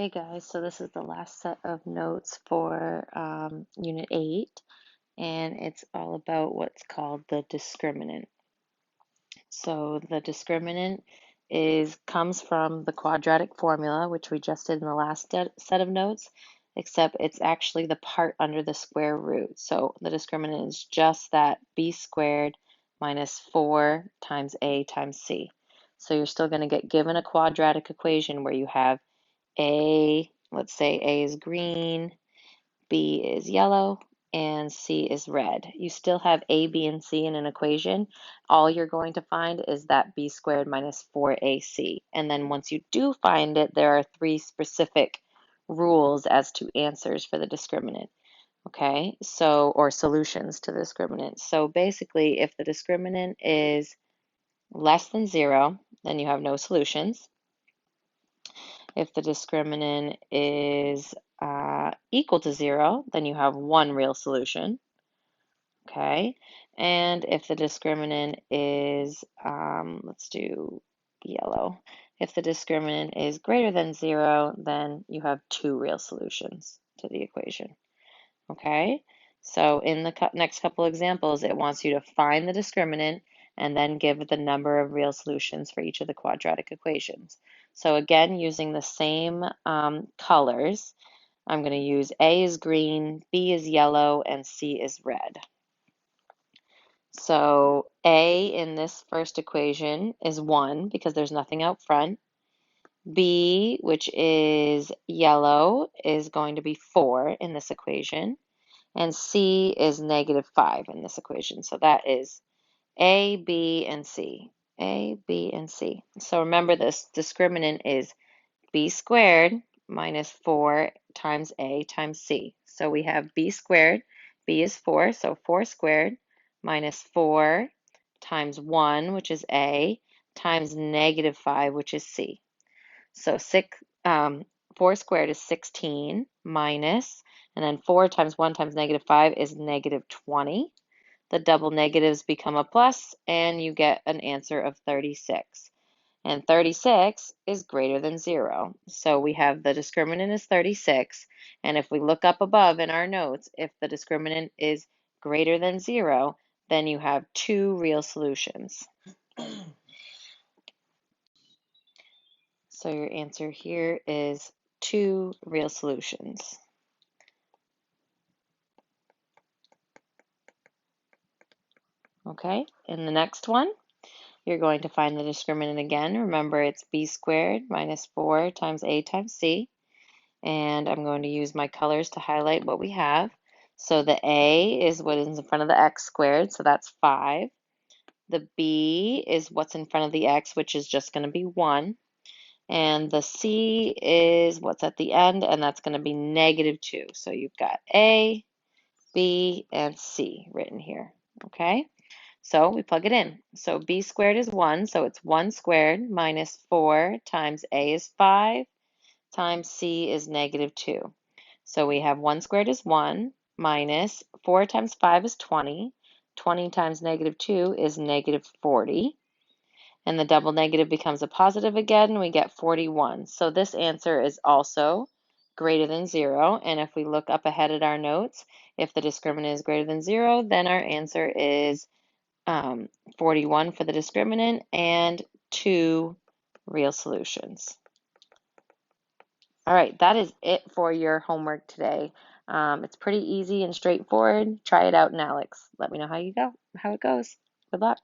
Hey guys, so this is the last set of notes for Unit 8, and it's all about what's called the discriminant. So the discriminant comes from the quadratic formula, which we just did in the last set of notes, except it's actually the part under the square root. So the discriminant is just that b squared minus 4 times a times c. So you're still going to get given a quadratic equation where you have let's say A is green, B is yellow, and C is red. You still have A, B, and C in an equation. All you're going to find is that B squared minus 4AC. And then once you do find it, there are 3 specific rules as to answers for the discriminant. Okay, or solutions to the discriminant. So basically, if the discriminant is less than 0, then you have no solutions. If the discriminant is equal to 0, then you have one real solution. Okay, and if the discriminant is, let's do yellow. If the discriminant is greater than 0, then you have 2 real solutions to the equation. Okay, so in the next couple examples, it wants you to find the discriminant and then give the number of real solutions for each of the quadratic equations. So again, using the same colors, I'm going to use A is green, B is yellow, and C is red. So A in this first equation is 1 because there's nothing out front. B, which is yellow, is going to be 4 in this equation. And C is -5 in this equation. So that is A, B, and C. A, B, and C. So remember this discriminant is B squared minus 4 times A times C. So we have B squared, B is 4, so 4 squared minus 4 times 1, which is A, times -5, which is C. So 4 squared is 16 minus, and then 4 times 1 times -5 is -20. The double negatives become a plus, and you get an answer of 36. And 36 is greater than 0. So we have the discriminant is 36, and if we look up above in our notes, if the discriminant is greater than 0, then you have 2 real solutions. So your answer here is 2 real solutions. Okay, in the next one, you're going to find the discriminant again. Remember, it's b squared minus 4 times a times c. And I'm going to use my colors to highlight what we have. So the a is what is in front of the x squared, so that's 5. The b is what's in front of the x, which is just going to be 1. And the C is what's at the end, and that's going to be -2. So you've got A, B, and C written here, okay? So we plug it in. So B squared is 1, so it's 1 squared minus 4 times A is 5 times C is -2. So we have 1 squared is 1 minus 4 times 5 is 20. 20 times -2 is -40. And the double negative becomes a positive again, and we get 41. So this answer is also greater than 0. And if we look up ahead at our notes, if the discriminant is greater than 0, then our answer is 41 for the discriminant and 2 real solutions. All right, that is it for your homework today. It's pretty easy and straightforward. Try it out, and Alex, let me know how it goes. Good luck.